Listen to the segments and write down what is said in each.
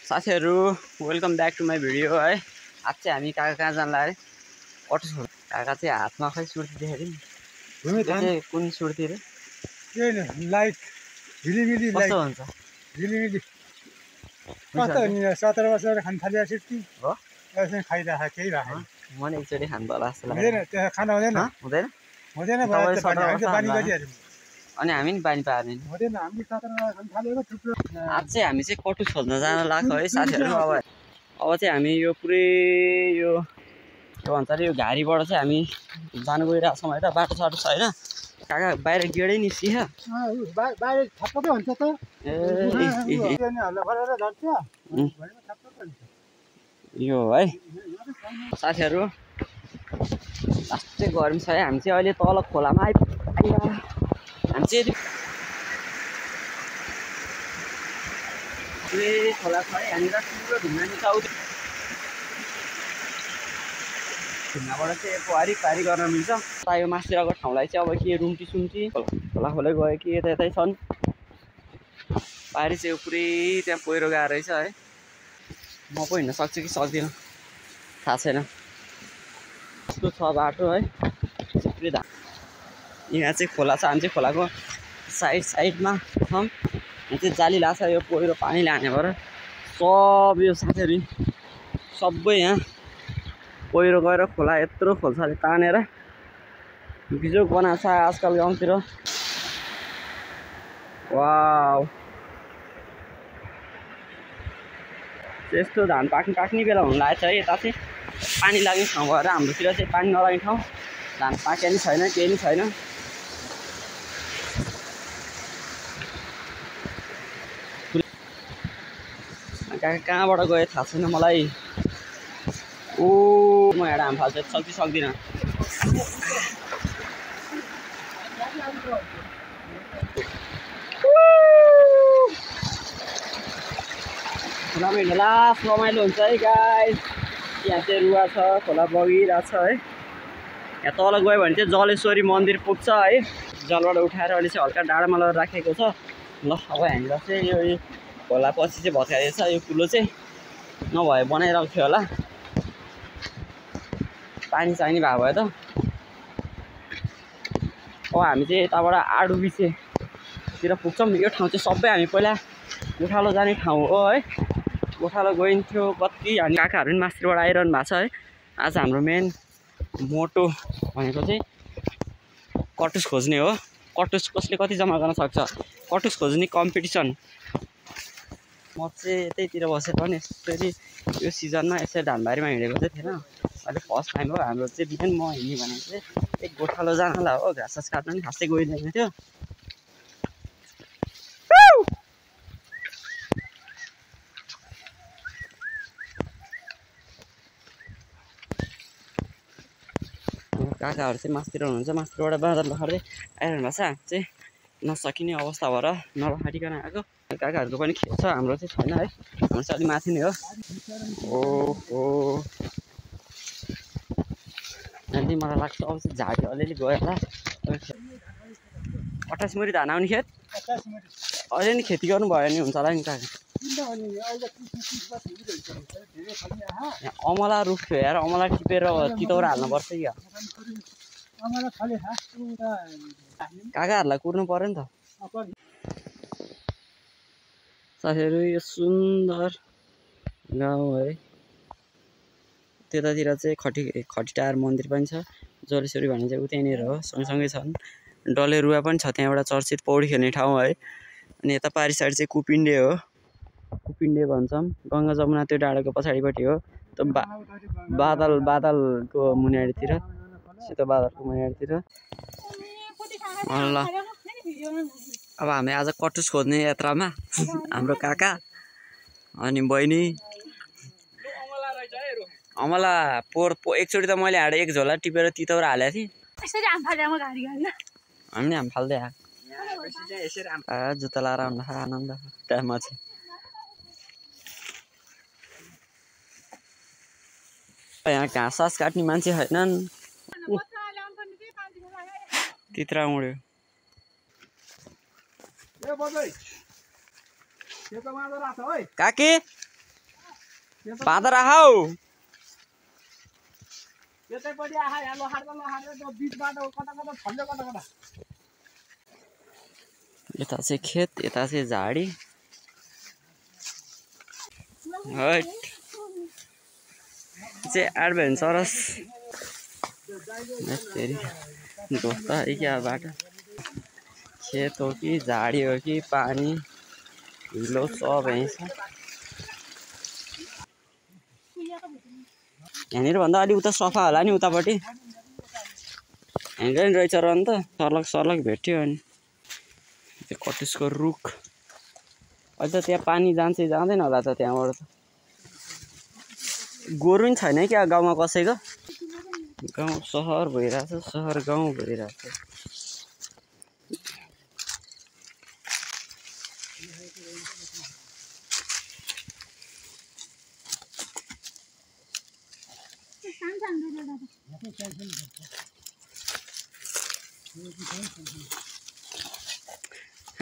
साथीहरु welcome back to my video है। आज चाहिँ हामी कहाँ जानला है कटुस खोला। काका चाहिँ हातमा खै सुर्ती देखेको नि कुन सुर्ती रे लाइट झिलिमिली कस्तो हुन्छ झिलिमिली कस्तो नि 17 वर्षबाट खान थालिया सुर्ती हो यसले खाइराख केही राख मैले एकचोटी खानु पर्ला जस्तो लाग्यो। हुँदैन त्यो खान हुँदैन हुँदैन हुँदैन भयो पानी गरिहाल्नु अनि हामी नि पानी पार्ने हुँदैन हामी 17 खान थालेको थुप्रो। आज चाहिँ हामी चाहिँ कटुस खोज्न जान लाग्छ है साथीहरु। अब चाहिँ हामी यो पुरै यो के भन्छ अरे यो घारीबाट चाहिँ हामी जानु गइरहेको छौँ है त। बाटो साटो छ हैन काका बाहिर गेडै निस्कियो बाहिर थप्पकै हुन्छ त हल्ला गरेर झर्छ यो है साथीहरु। लास्टै गर्मी छ है। हामी चाहिँ अहिले तल खोलामा आइपुग्यो। हामी चाहिँ खोला छ है यहाँनिर ठुलो ढुङ्गा निकाउ ढुङ्गाबाट चाहिँ पारी पारी गर्न मिल्छ। यो माथितिरको ठाउँलाई चाहिँ अब के रुम्टी सुम्टी खोला खोलै गयो कि यता यतै छन्। पारी चाहिँ पुरै त्यहाँ पहिरो गएको रहेछ है। म पो हिँड्न सक्छु कि सक्दिनँ थाहा छैन। कस्तो छ बाटो है पुरै धाम। यहाँ चाहिँ खोला छ। हामी चाहिँ खोलाको साइडमा छौँ। यहाँ चाहिँ जाली लाग्छ यो पहिरो पानी लाने भएर सब यो साथीहरु सबै यहाँ पहिरो गएर खोला यत्रो खोल्साले तानेर बिजोग बनाएको छ आजकल गाउँतिर। वाउ त्यस्तो धान पाक्ने बेला हुन लागेको छ है। यता चाहिँ पानी लाग्ने ठाउँ भएर हाम्रोतिर चाहिँ पानी नलाग्ने ठाउँ धान पाके नि छैन केही नि छैन। कहाँबाट गयो थाहा छैन मलाई। ओ म एउटा हाम फाल्छ सक्दिनँ। खोलामा हिँड्दा लास्ट रमाइलो हुन्छ है गाइस। यहाँ चाहिँ रुवा छ खोला बगिरहेको छ है। यहाँ तल गयो भने चाहिँ जलेश्वरी मन्दिर पुग्छ है। जलबाट उठाएर अहिले चाहिँ हल्का डाँडामा लगेर राखेको छ। ल अब हामीलाई चाहिँ यो खोला पछि चाहिँ भत्काइदिएछ। यो कुलो चाहिँ नभए बनाइरहेको थियो होला। पानी चाहिने भएको भए त। अब हामी चाहिँ यताबाट आडुबिसेतिर पुग्छौँ। यो ठाउँ चाहिँ सबै हामी पहिला गोठालो जाने ठाउँ हो है। गोठालो गइन्थ्यो कति हामी काकाहरू पनि मास्तिरबाट आइरहनु भएको छ है। आज हाम्रो मेन मोटो भनेको चाहिँ कटुस खोज्ने हो। कटुस कसले कति जम्मा गर्न सक्छ कटुस खोज्ने कम्पिटिसन। म चाहिँ यतैतिर बसेर पनि यसरी यो सिजनमा यसरी धानबारीमा हिँडेको चाहिँ थिएन। अहिले फर्स्ट टाइम हो हाम्रो चाहिँ। बिहान म हिँड्ने भनेको चाहिँ एक गोठालो जानलाई हो। घाँस काट्न पनि खासै गइँदैन थियो। काकाहरू चाहिँ मास्तिर हुनुहुन्छ। मास्तिरबाट बाँदर लखार्दै आइरहनु भएको छ। हामी चाहिँ नसकिने अवस्था भएर नलखाटिकन आएको। काकाहरूको पनि खेत छ हाम्रो चाहिँ छैन है। हाम्रो चाहिँ अलिक माथि नै हो। ओहो अनि मलाई लाग्छ अब चाहिँ झाडी अलिअलि गयो होला। 28 मुरी धान आउने खेत अहिले नि खेती गर्नुभयो नि हुन्छ होला नि काका। अमला रुख थियो यार। अमला टिपेर तितौरा हाल्नुपर्छ क्या। काकाहरूलाई कुर्नु पर्यो नि त। साथीहरु यो सुन्दर गाउँ है। त्यतातिर चाहिँ खटिटार मन्दिर पनि छ। जलेश्वरी भन्ने चाहिँ उतैनिर हो। सँगसँगै छन्। डलेरुवा पनि छ त्यहाँ एउटा चर्चित पौडी खेल्ने ठाउँ है। अनि यता पारी साइड चाहिँ कुपिन्डे हो। कुपिन्डे भन्छौँ। गङ्गा जमुना त्यो डाँडाको पछाडिपट्टि हो। त्यो बादलको मुनियाडीतिर सेतो बादलको मुनियाडीतिर। ल अब हामी आज कटुस खोज्ने यात्रामा हाम्रो काका अनि बहिनी। अमला एकचोटि त मैले हाडे एक झोला टिपेर तितौरा हालेको थिएँ। हामी हाम फाल्दै आएको जुत्ता लाएर आउनु आनन्द टाइममा चाहिँ। यहाँ घाँस सास काट्ने मान्छे छैनन्। तित्रा उड्यो। काकी पादर आऊ यतैपट्टि आहा यहाँ लोहार त्यो बिचबाट कता कता छल्यो कता कता यता चाहिँ खेत यता चाहिँ झाडी हट चाहिँ एडभेन्चरस दोस्त है क्या बाटो खेत हो कि झाडी हो कि पानी हिलो सब यहीँ छ यहाँनिर भन्दा अलि उता सफा होला नि उतापट्टि यहाँनिर नि रहेछ र अन्त सर्लक सर्लक भेट्यो अनि त्यो कटिसको रुख अझ त्यहाँ पानी जान्छ जाँदैन होला त त्यहाँबाट त गोरु नि छैन क्या गाउँमा कसैको गाउँ सहर भइरहेछ सहर गाउँ भइरहेछ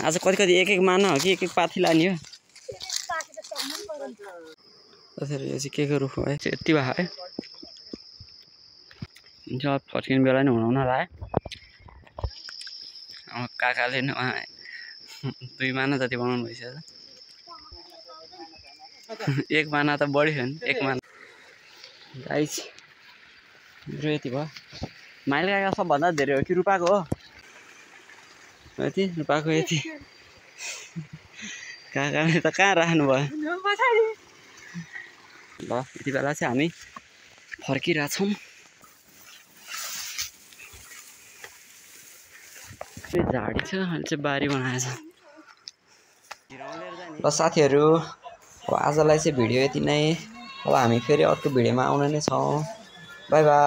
आज कति कति एक एक माना हो कि एक एक पाथी लाने हो त्यसरी यो चाहिँ के रुख हो है यति भयो है जब फर्किने बेला नि हुन लाग्यो काकाले न 2 माना जति बनाउनु भइसक्यो एक माना त बढी हो नि एक माना गाइस मेरो यति भयो माइल काका सबभन्दा धेरै हो कि रुपाको हो यति रुपाको यति काकाले त कहाँ राख्नु भयो ल यति बेला चाहिँ हामी फर्किरहेछौँ झाडी छ अहिले चाहिँ बारी बनाएछ ल साथीहरू अब आजलाई चाहिँ भिडियो यति नै अब हामी फेरि अर्को भिडियोमा आउने नै छौँ बाई बाई